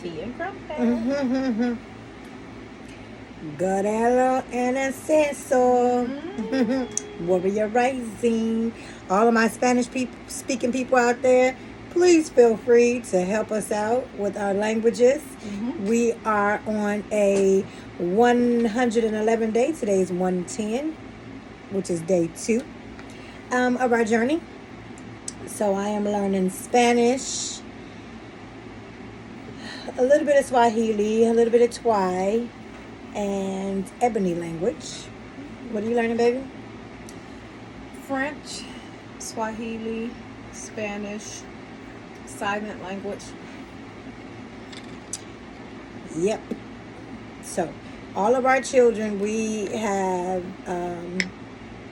Tea and crumpets. Godelo and Ascenso. Warrior Rising. All of my Spanish speaking people out there, please feel free to help us out with our languages. We are on a 111 day. Today is 110, which is day 2 of our journey. So I am learning Spanish, a little bit of Swahili, a little bit of Twi, and Ebony language. What are you learning, baby? French, Swahili, Spanish, silent language. Yep. So, all of our children, we have,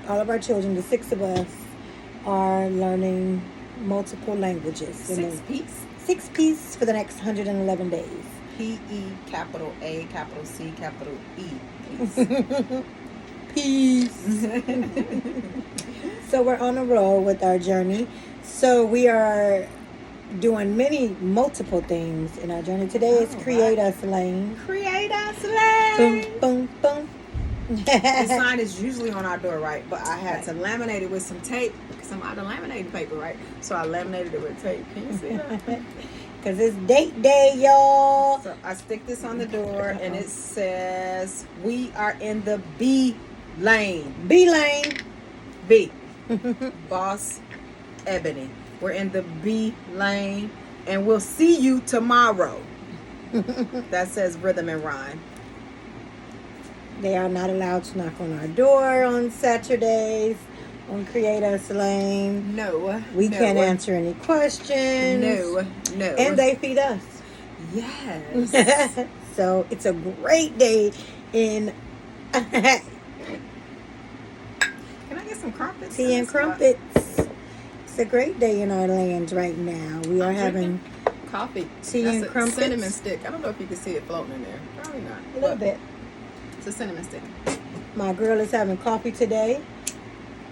all of our children, the 6 of us, are learning multiple languages. 6-piece? 6-piece for the next 111 days. P-E, capital A, capital C, capital E. Peace. So we're on a roll with our journey. So we are doing multiple things in our journey. Today is CREATus Lane. CREATus Lane. Boom, boom, boom. The sign is usually on our door, right? But I had to laminate it with some tape. Some other laminating paper, right? So I laminated it with tape. Can you see that? Because it's date day, y'all. So I stick this on the door and it says, we are in the B lane. B lane. B. Boss Ebony. We're in the B lane and we'll see you tomorrow. That says rhythm and rhyme. They are not allowed to knock on our door on Saturdays on CREATus Lane. No. We can't answer any questions. No. And they feed us. Yes. So it's a great day in Can I get some crumpets? tea and crumpets. It's a great day in our land right now. We are having coffee, tea and crumpets. Cinnamon stick. I don't know if you can see it floating in there. Probably not. A little bit. It's a cinnamon stick. My girl is having coffee today.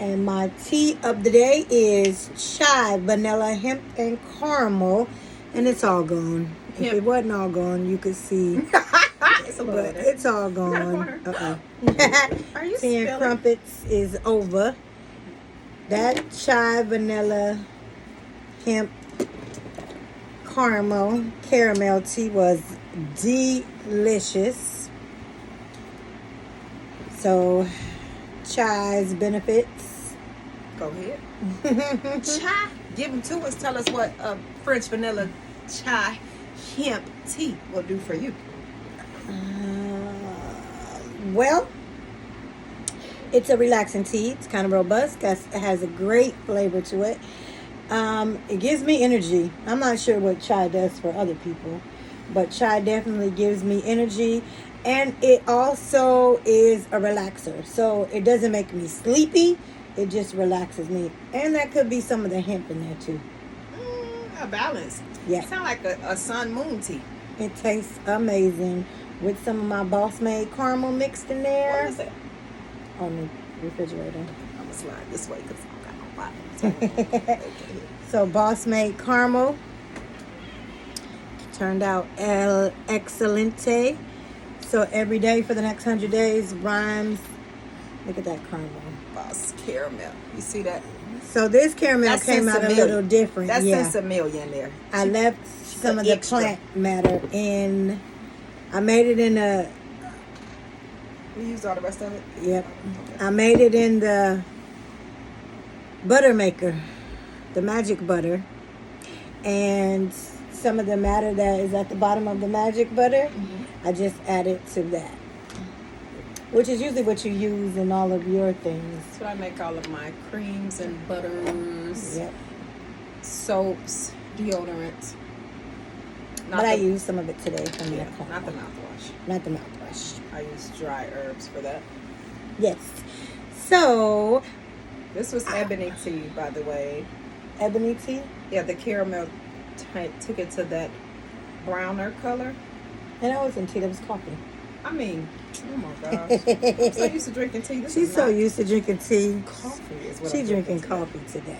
And my tea of the day is chai, vanilla, hemp, and caramel. And it's all gone. If it wasn't all gone, you could see. But it's all gone. Are you tea and crumpets is over. That chai, vanilla, hemp, caramel tea was delicious. So, chai's benefits. Go ahead. Chai. Give them to us. Tell us what French vanilla chai hemp tea will do for you. Well, it's a relaxing tea. It's kind of robust. It has a great flavor to it. It gives me energy. I'm not sure what chai does for other people, but chai definitely gives me energy. And it also is a relaxer. So it doesn't make me sleepy. It just relaxes me. And that could be some of the hemp in there too. A balance. Yeah. It sounds like a sun moon tea. It tastes amazing with some of my Boss Made caramel mixed in there. What is it? On the refrigerator. I'm going to slide this way because I don't got no bottle. So Boss Made caramel. Turned out el excelente. So every day for the next 100 days rhymes. Look at that caramel. Boss caramel. You see that? So this caramel came out a little different. That's Sensimillion there. I left some of the plant matter in. I made it in a. We used all the rest of it? Yep. Okay. I made it in the butter maker, the magic butter. And some of the matter that is at the bottom of the magic butter, I just added to that. Which is usually what you use in all of your things. That's what I make all of my creams and butters, yep, soaps, deodorants. But I use some of it today from not the mouthwash. Not the mouthwash. I use dry herbs for that. Yes. So this was ebony tea, by the way. Ebony tea? Yeah, the caramel took it to that browner color. And I was in tea. That was coffee. I mean, oh my gosh. I'm so used to drinking tea. She's so used to drinking tea. Coffee is what she's drinking coffee today.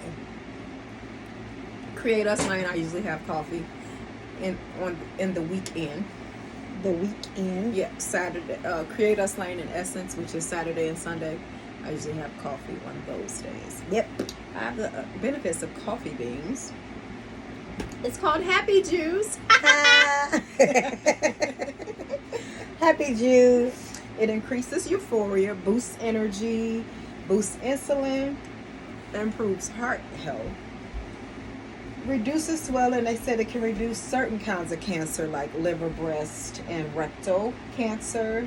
CREATus Lane, I usually have coffee. in the weekend. The weekend. Yeah, Saturday. CREATus Lane in Essence, which is Saturday and Sunday. I usually have coffee one of those days. Yep. I have the benefits of coffee beans. It's called Happy Juice. Happy juice. It increases euphoria, boosts energy, boosts insulin, improves heart health, reduces swelling. They said it can reduce certain kinds of cancer like liver, breast, and rectal cancer.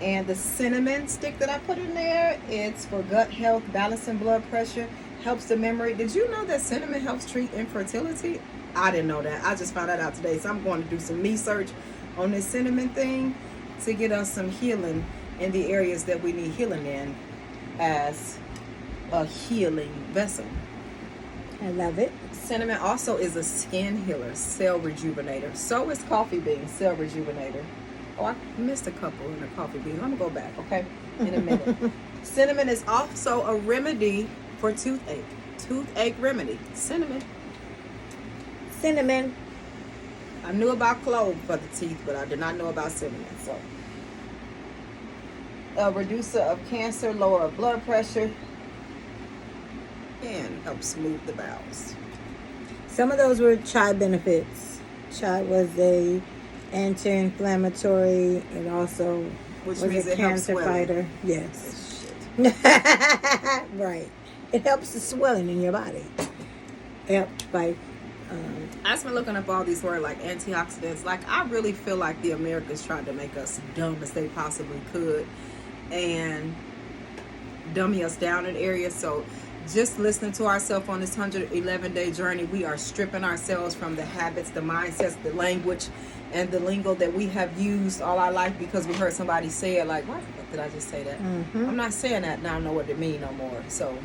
And the cinnamon stick that I put in there, it's for gut health, balancing blood pressure, helps the memory. Did you know that cinnamon helps treat infertility? I didn't know that. I just found that out today. So I'm going to do some research on this cinnamon thing to get us some healing in the areas that we need healing in as a healing vessel. I love it. Cinnamon also is a skin healer, cell rejuvenator. So is coffee beans, cell rejuvenator. Oh, I missed a couple in the coffee beans. I'm going to go back, okay, in a minute. Cinnamon is also a remedy for toothache. Toothache remedy. Cinnamon. Cinnamon. I knew about clove for the teeth, but I did not know about cinnamon. So, a reducer of cancer, lower blood pressure, and helps smooth the bowels. Some of those were chai benefits. Chai was a anti-inflammatory. It also Which was means a it helps cancer swelling. fighter. Yes. Shit. Right. It helps the swelling in your body. Help fight. I've been looking up all these words like antioxidants. Like, I really feel like the Americans tried to make us dumb as they possibly could and dummy us down in areas. So just listening to ourselves on this 111-day journey, we are stripping ourselves from the habits, the mindsets, the language, and the lingo that we have used all our life because we heard somebody say it. Like, why the fuck did I just say that? Mm-hmm. I'm not saying that now. I know what it means no more. So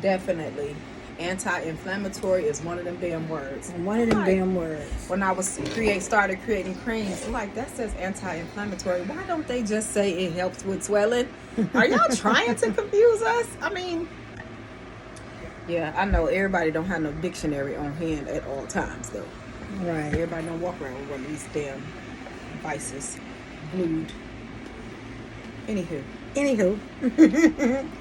definitely anti-inflammatory is one of them damn words. One of them damn words. When I was started creating creams, I'm like, that says anti-inflammatory. Why don't they just say it helps with swelling? Are y'all trying to confuse us? I mean, yeah, I know everybody don't have no dictionary on hand at all times, though. Right. Everybody don't walk around with one of these damn devices glued. Anywho,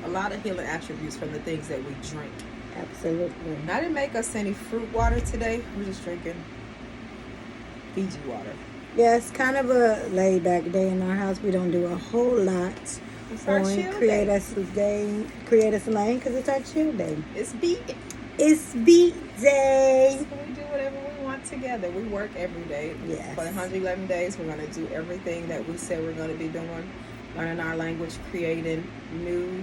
a lot of healing attributes from the things that we drink. Absolutely. And I didn't make us any fruit water today. We're just drinking Fiji water. Yeah, it's kind of a laid back day in our house. We don't do a whole lot It's our on chill CREATus Day, CREATus Lane, because it's our chill day. It's beat. It's beat day. So we do whatever we want together. We work every day. Yes. For the 111 days, we're going to do everything that we said we're going to be doing. Learning our language, creating new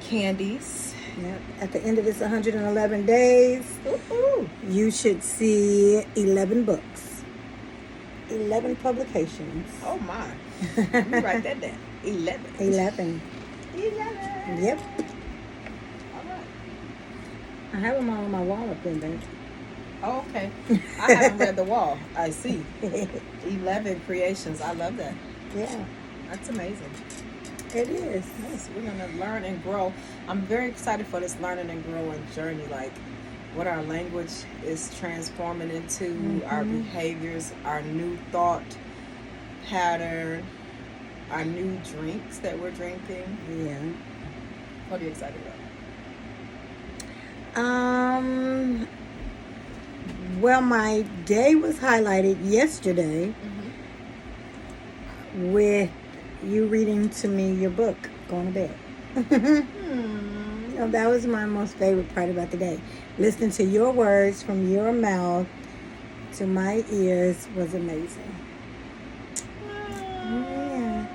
candies. Yep. At the end of this 111 days, you should see 11 books, 11 publications. Oh my. Let me write that down. 11. 11. 11. Yep. All right. I have them all on my wall up in there. Oh, okay. I haven't read the wall. I see. 11 creations. I love that. Yeah, That's amazing. it is. Yes, we're going to learn and grow. I'm very excited for this learning and growing journey, like what our language is transforming into, our behaviors, our new thought pattern, our new drinks that we're drinking. Yeah. What are you excited about? Well, my day was highlighted yesterday with you reading to me your book, Going to Bed. So that was my most favorite part about the day. Listening to your words from your mouth to my ears was amazing. Yeah.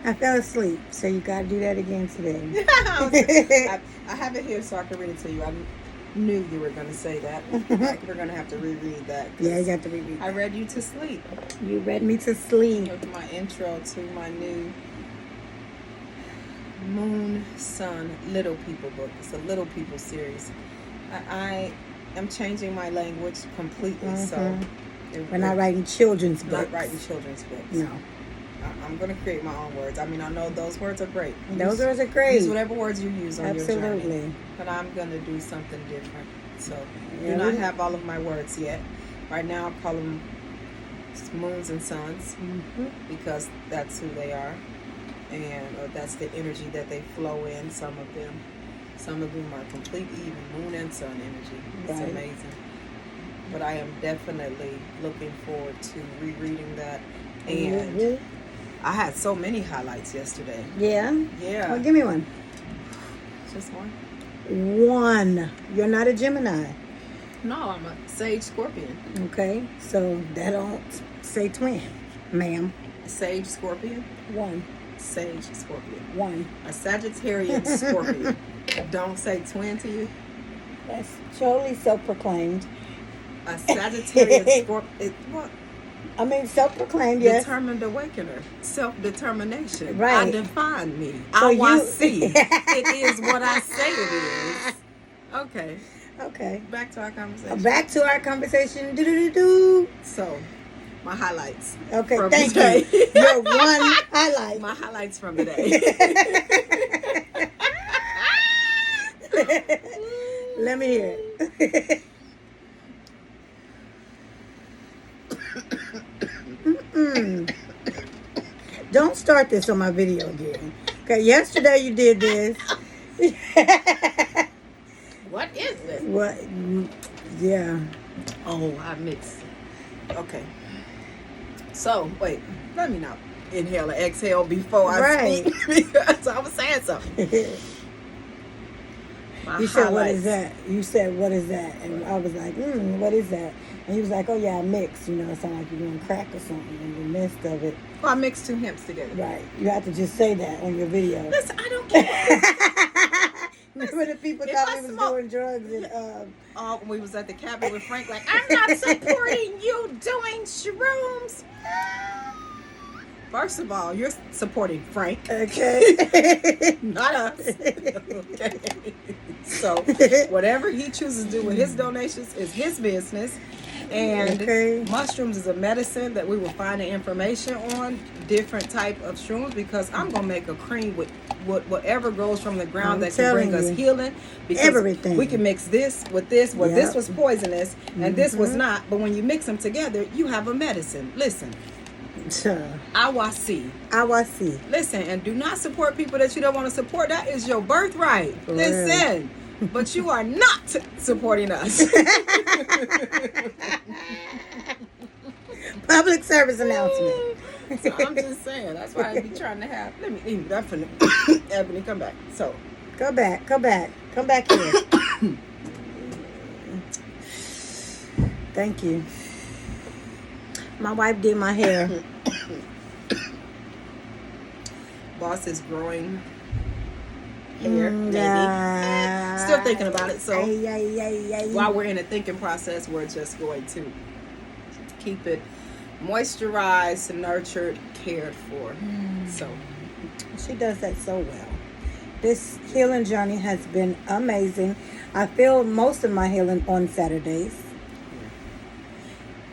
I fell asleep, so you got to do that again today. I have it here so I can read it to you. I knew you were going to say that. Like, we're going to have to reread that. Yeah, you got to reread I read you to sleep. You read me to sleep. With my intro to my new Moon, Sun, Little People book. It's a Little People series. I am changing my language completely. So We're not writing children's books. Not writing children's books. No. I'm going to create my own words. I mean, I know those words are great. Those words are great. Use whatever words you use on your journey. Absolutely. But I'm going to do something different. So do not have all of my words yet. Right now, I call them moons and suns because that's who they are, and or that's the energy that they flow in. Some of them are complete even moon and sun energy. It's amazing. But I am definitely looking forward to rereading that. And I had so many highlights yesterday. Yeah? Yeah. Well, give me one. Just one? One. You're not a Gemini. No, I'm a Sage Scorpion. Okay, so that don't say twin, ma'am. Sage Scorpion? One. Sage Scorpion. One. A Sagittarian Scorpion. Don't say twin to you? That's totally self-proclaimed. A Sagittarian Scorpion. What? I mean, self-proclaimed, yes. Determined awakener. Self-determination. Right. I define me. So I see. It is what I say it is. Okay. Okay. Back to our conversation. Back to our conversation. Do-do-do-do. So, my highlights. Okay, from thank today. you. Your one highlight. My highlights from today. Let me hear it. Don't start this on my video again. Okay, yesterday you did this. What is this? What? Yeah. Oh, I mixed. Okay. So, wait. Let me not inhale and exhale before I speak because I was saying something. You said, what is that? You said, what is that? And I was like, what is that? And he was like, oh, yeah, I mixed. You know, it sounded like you're doing crack or something in the midst of it. Well, I mixed two hemps together. Right. You have to just say that on your video. Listen, I don't care. Remember the people thought we was doing drugs and when we was at the cabin with Frank, like, I'm not supporting you doing shrooms. First of all, you're supporting Frank. Okay. Not us. Okay. So, whatever he chooses to do with his donations is his business. And mushrooms is a medicine that we will find the information on, different type of shrooms, because I'm going to make a cream with whatever grows from the ground that can bring us healing. Because everything. We can mix this with this, where this was poisonous and this was not. But when you mix them together, you have a medicine. Listen. Awasi. Listen, and do not support people that you don't want to support. That is your birthright. Listen. But you are not supporting us. Public service announcement. So I'm just saying. That's why I be trying to have. Let me that for Ebony, come back. So come back here. Thank you. My wife did my hair. Boss is growing hair, maybe. Still thinking about it. So while we're in a thinking process, we're just going to keep it moisturized, nurtured, cared for. So she does that so well. This healing journey has been amazing. I feel most of my healing on Saturdays.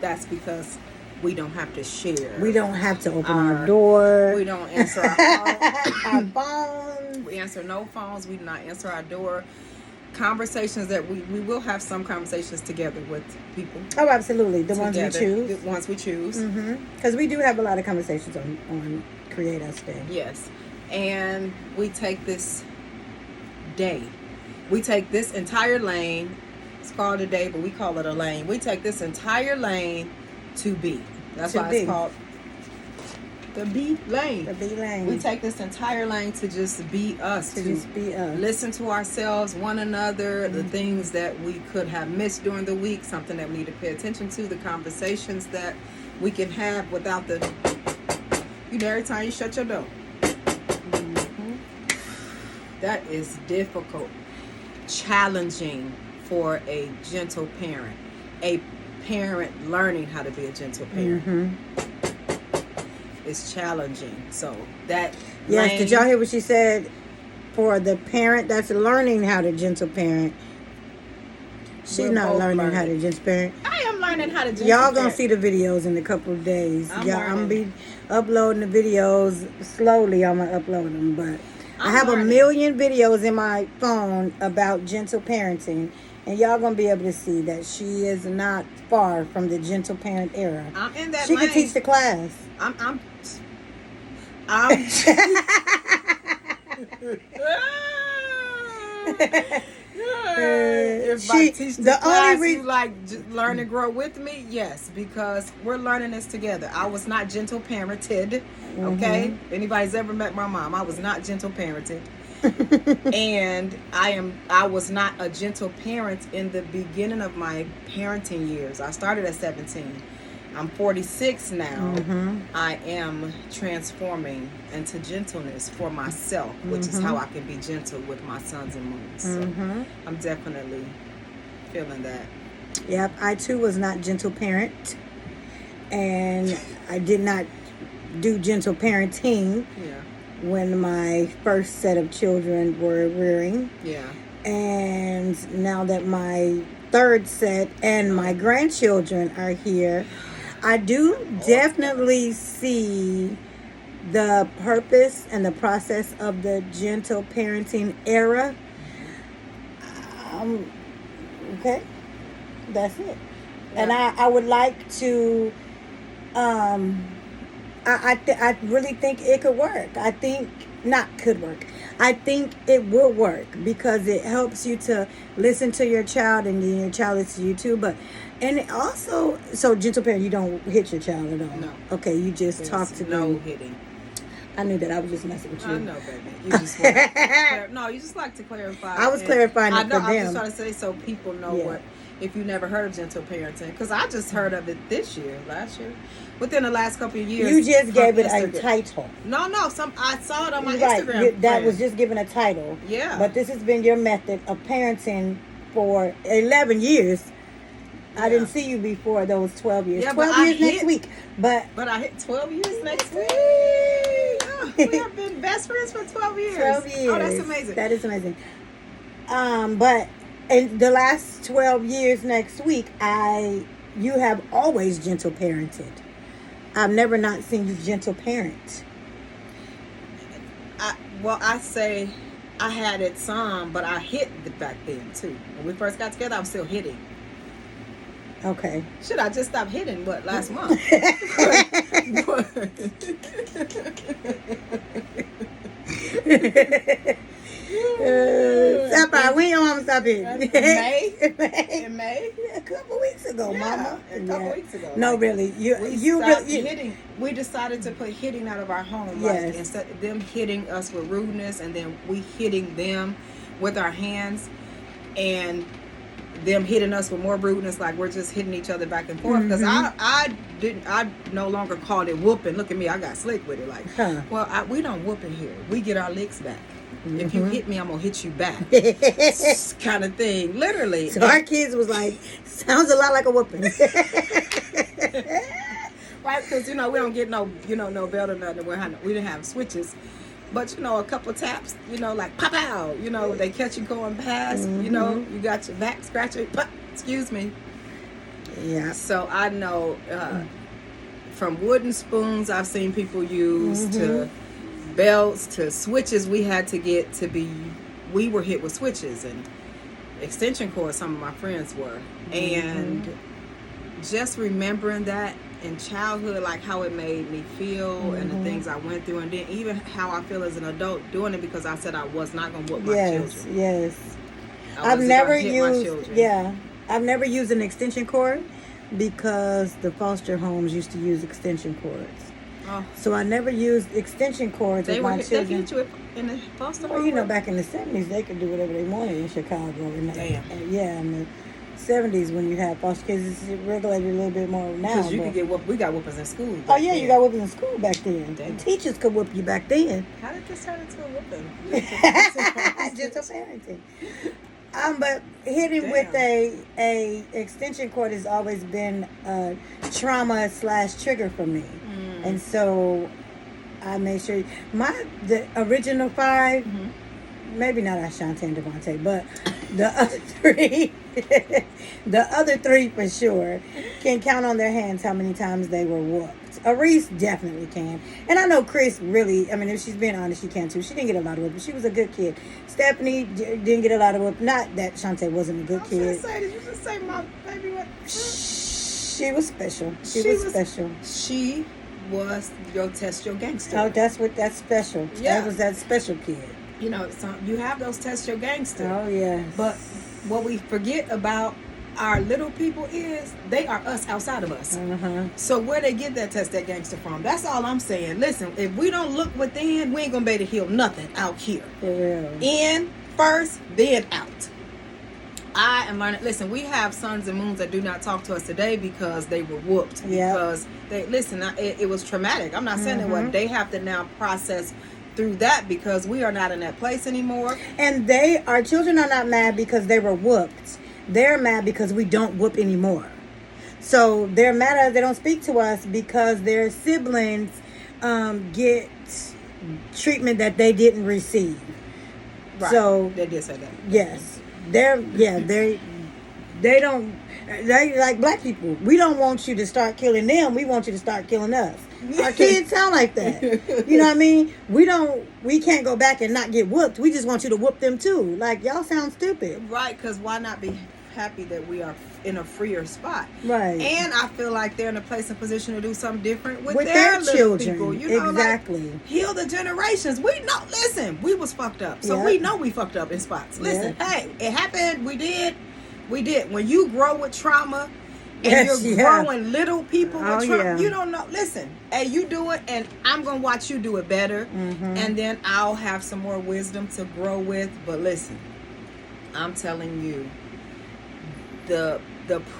That's because we don't have to share. We don't have to open our door. We don't answer our phones. We answer no phones. We do not answer our door. Conversations that we will have some conversations together with people. Oh, absolutely. The ones we choose. The ones we choose. Because we do have a lot of conversations on CREATus Day. Yes. And we take this day. We take this entire lane. It's called a day, but we call it a lane. We take this entire lane to be. That's why it's called the B lane. The B lane. We take this entire lane to just be us. To just be us. Listen to ourselves, one another, the things that we could have missed during the week, something that we need to pay attention to, the conversations that we can have without the... You know, every time you shut your door. That is difficult. Challenging for a gentle parent. A parent learning how to be a gentle parent. It's challenging. So that did y'all hear what she said? For the parent that's learning how to gentle parent, she's not learning how to gentle parent. I am learning how to gentle Y'all gonna see the videos in a couple of days. I'm gonna be uploading the videos slowly. I'm gonna upload them, but I have a million videos in my phone about gentle parenting. And y'all gonna be able to see that she is not far from the gentle parent era. I'm in that She lane. can teach the class. I'm if I teach the class, you like learn and grow with me? Yes, because we're learning this together. I was not gentle parented. Okay, anybody's ever met my mom? I was not gentle parented. And I was not a gentle parent in the beginning of my parenting years. I started at 17. I'm 46 now. I am transforming into gentleness for myself, which is how I can be gentle with my sons and moons. So I'm definitely feeling that. Yep, I too was not gentle parent, and I did not do gentle parenting when my first set of children were rearing. Yeah. And now that my third set and my grandchildren are here, I do definitely see the purpose and the process of the gentle parenting era. Okay, that's it. Yeah. And I would like to, I really think it could work. I think, not could work. I think it will work because it helps you to listen to your child and then your child listens to you too. But, and it also, so gentle parent, you don't hit your child at all. No. Okay, you just talk to them. No hitting. I knew that. I was just messing with you. I know, baby. You just want no, you just like to clarify. I was clarifying it for them. I was just trying to say so people know what, if you never heard of gentle parenting, because I just heard of it last year, within the last couple of years. You just gave it a title. No, I saw it on my Instagram. That was just given a title. Yeah. But this has been your method of parenting for 11 years. I didn't see you before those 12 years. Yeah, 12 years next week. But I hit 12 years next week. Oh, we have been best friends for 12 years. 12 years. Oh, that's amazing. That is amazing. But in the last 12 years next week, you have always gentle parented. I've never not seen you gentle parent. I say I had it some, but I hit it back then too. When we first got together, I was still hitting. Okay. Should I just stop hitting? What, last month? Stop! We don't want to stop hitting. In May? A couple weeks ago, Mama. A couple weeks ago. No, really. You hitting. We decided to put hitting out of our home. Yes. Like, instead of them hitting us with rudeness, and then we hitting them with our hands, and them hitting us with more rudeness, like we're just hitting each other back and forth. Because I no longer called it whooping. Look at me, I got slick with it. Like, we don't whoop in here. We get our licks back. If you hit me, I'm gonna hit you back. Kind of thing, literally. So our kids was like, sounds a lot like a whooping. Right? Because we don't get no belt or nothing. We didn't have switches. But, a couple of taps, like pop out, they catch you going past, you got your back scratching, pop, excuse me. Yeah. So I know from wooden spoons I've seen people use to belts to switches we had to get we were hit with switches and extension cords, some of my friends were. And just remembering that in childhood, like how it made me feel and the things I went through, and then even how I feel as an adult doing it, because I said I was not going to whoop my children. Yes. I've never used an extension cord because the foster homes used to use extension cords. Oh. So I never used extension cords with my children. They hit you in the foster home? Well, back in the 70s, they could do whatever they wanted in Chicago. Damn. In the 70s, when you had foster kids, it's regulated a little bit more now. Because you could get whooped. We got whoopers in school. You got whoopers in school back then. The teachers could whoop you back then. How did this turn into a whooping? Gentle parenting. But hitting with a extension cord has always been a trauma / trigger for me. And so I made sure the original 5, maybe not Ashante and Devontae, but the other three for sure can count on their hands how many times they were whooped. Arise definitely can. And I know Chris really, I mean, if she's being honest, she can too. She didn't get a lot of whooping. She was a good kid. Stephanie didn't get a lot of whooping. Not that Shantae wasn't a good kid. Did you just say my baby what? She was special. She was special. She was your test your gangster. Oh, that's special. Yeah. That was that special kid. You know, you have those test your gangster. Oh, yes. But what we forget about our little people is they are us outside of us. Uh-huh. So where they get that test that gangster from? That's all I'm saying. Listen, if we don't look within, we ain't gonna be able to heal nothing out here. For real. In first, then out. I am learning. Listen, we have sons and moons that do not talk to us today because they were whooped. Yep. Because they listen. It was traumatic. I'm not saying it wasn't. They have to now process through that because we are not in that place anymore. And our children are not mad because they were whooped. They're mad because we don't whoop anymore. So they're mad at us. They don't speak to us because their siblings get treatment that they didn't receive. Right. So they did say that. Yes, they don't. They like black people. We don't want you to start killing them. We want you to start killing us. Our kids sound like that. You know what I mean? We can't go back and not get whooped. We just want you to whoop them too. Like, y'all sound stupid. Right, because why not be happy that we are in a freer spot? Right. And I feel like they're in a place and position to do something different with their little children. people. You know, exactly. Like, heal the generations. We know. Listen, we was fucked up, so we know we fucked up in spots. Listen, hey, it happened. We did. When you grow with trauma. And you're growing little people with trauma. You don't know. Listen, hey, you do it, and I'm going to watch you do it better. Mm-hmm. And then I'll have some more wisdom to grow with. But listen, I'm telling you, the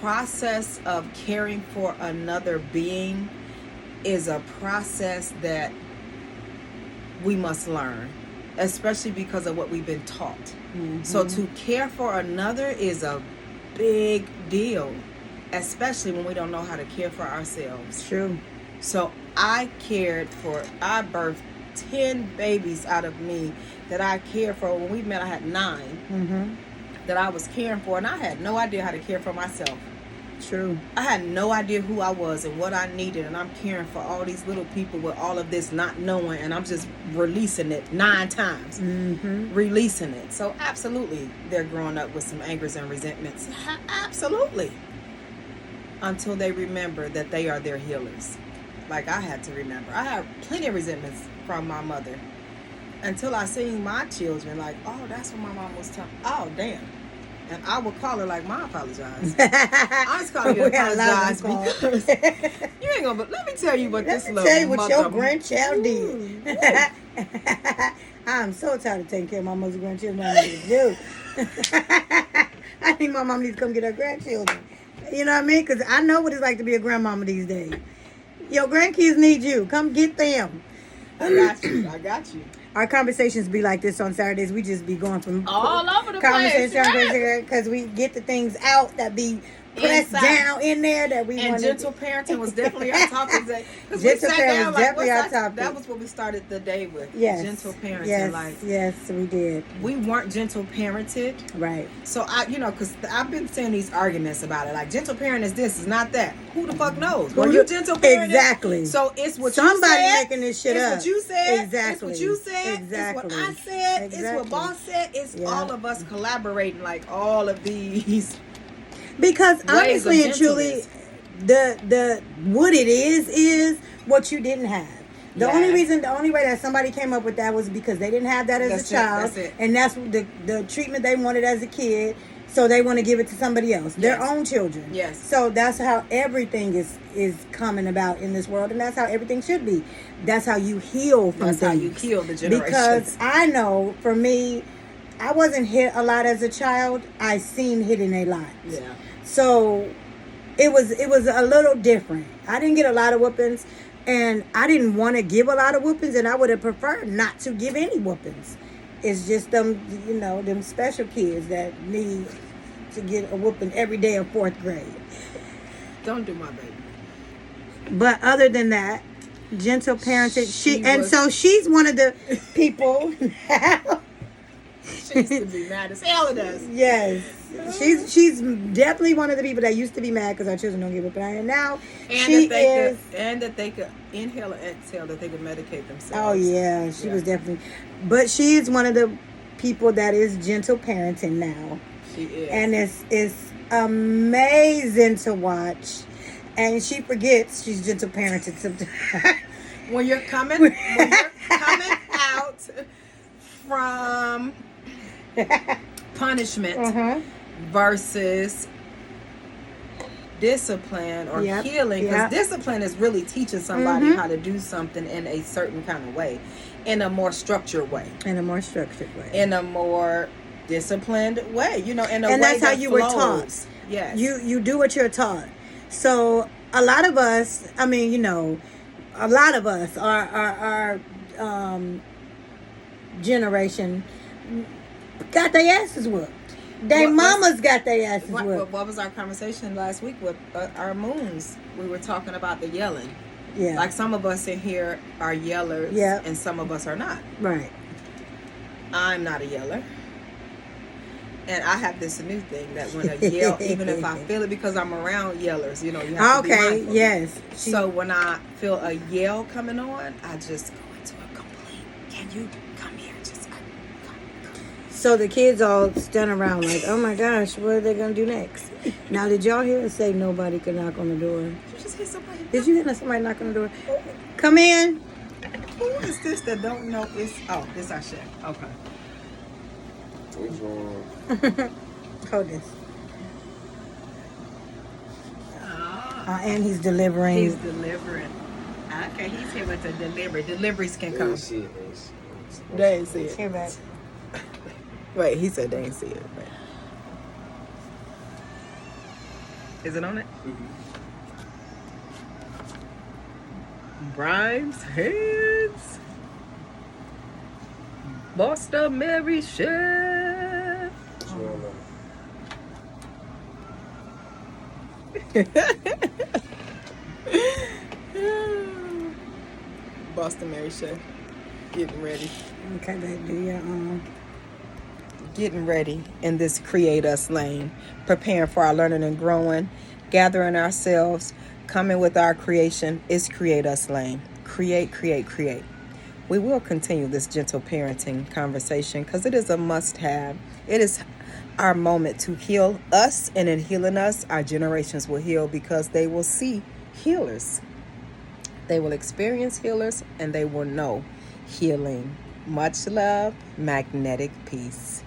process of caring for another being is a process that we must learn, especially because of what we've been taught. Mm-hmm. So to care for another is a big deal. Especially when we don't know how to care for ourselves. True. So I birthed 10 babies out of me that I cared for. When we met, I had 9 that I was caring for. And I had no idea how to care for myself. True. I had no idea who I was and what I needed. And I'm caring for all these little people with all of this not knowing. And I'm just releasing it 9 times. Mm-hmm. Releasing it. So absolutely, they're growing up with some angers and resentments. Absolutely. Until they remember that they are their healers. Like I had to remember. I had plenty of resentments from my mother. Until I seen my children like, oh, that's what my mom was talking. Oh, damn. And I would call her like, Mom, apologize. I just call you apologize because you ain't gonna, but let me tell you what this little tell you what your grandchild did. I'm so tired of taking care of my mother's grandchildren. I need to do. I think my mom needs to come get her grandchildren. You know what I mean? Because I know what it's like to be a grandmama these days. Your grandkids need you. Come get them. I got you. Our conversations be like this on Saturdays. We just be going from all over the place. Because we get the things out that be pressed down in there that we want. And gentle parenting was definitely our topic today. Gentle parenting was definitely our topic. That was what we started the day with. Yes. Gentle parenting. Yes, we did. We weren't gentle parented. Right. So because I've been seeing these arguments about it. Like gentle parent is this, is not that. Who the fuck knows? Were you gentle parenting? Exactly. So it's what somebody you said. making this shit up. It's what you said. Exactly. It's what you said. Exactly. It's what I said. Exactly. It's what boss said. It's all of us collaborating. Like all of these. Because honestly and truly, the what it is what you didn't have. The only way that somebody came up with that was because they didn't have that as a child, that's it. And that's the treatment they wanted as a kid. So they want to give it to somebody else, their own children. Yes. So that's how everything is coming about in this world, and that's how everything should be. That's how you heal from things. That's how you heal the generations. Because I know, for me, I wasn't hit a lot as a child. I seen hitting a lot. Yeah. So it was a little different. I didn't get a lot of whoopings, and I didn't want to give a lot of whoopings, and I would have preferred not to give any whoopings. It's just them special kids that need to get a whooping every day of 4th grade. Don't do my baby. But other than that, gentle parenting. So she's one of the people. She used to be mad as hell at us. Yes. she's definitely one of the people that used to be mad because our children don't give up on her. Now and that they could inhale and exhale, that they could medicate themselves. Oh yeah, she was definitely, but she's one of the people that is gentle parenting now. She is, and it's amazing to watch. And she forgets she's gentle parenting sometimes. when you're coming out from punishment versus discipline or healing, because discipline is really teaching somebody how to do something in a certain kind of way, in a more structured way, in a more disciplined way, in a way that's how you flows. were taught. Yes, you do what you're taught. So a lot of us, a lot of us, our generation got their asses whooped. Their mamas got their asses whooped. What was our conversation last week with our moons? We were talking about the yelling. Yeah. Like some of us in here are yellers, and some of us are not. Right. I'm not a yeller. And I have this new thing that when I yell, even if I feel it, because I'm around yellers, you have to be mindful. Yes. So when I feel a yell coming on, I just go into a complete, can you come here? Just come. So the kids all stand around like, oh my gosh, what are they going to do next? Now, did y'all hear us say nobody could knock on the door? Did you just hear somebody? Did you hear somebody knock on the door? Come in. Who is this that don't know this? Oh, this our chef. Okay. What's wrong? Hold this. And he's delivering. He's delivering. Okay, he's here with the delivery. Deliveries can come. They ain't see it. Here back. Wait, he said they ain't see it. Wait. Is it on it? Bribe's heads. Boston Mary Chef. Boston Mary Chef. Getting ready. Okay, babe, do your Getting ready in this Create Us lane. Preparing for our learning and growing. Gathering ourselves. Coming with our creation. It's Create Us lane. Create, create, create. We will continue this gentle parenting conversation because it is a must-have. It is our moment to heal us, and in healing us, our generations will heal because they will see healers. They will experience healers, and they will know healing. Much love, magnetic peace.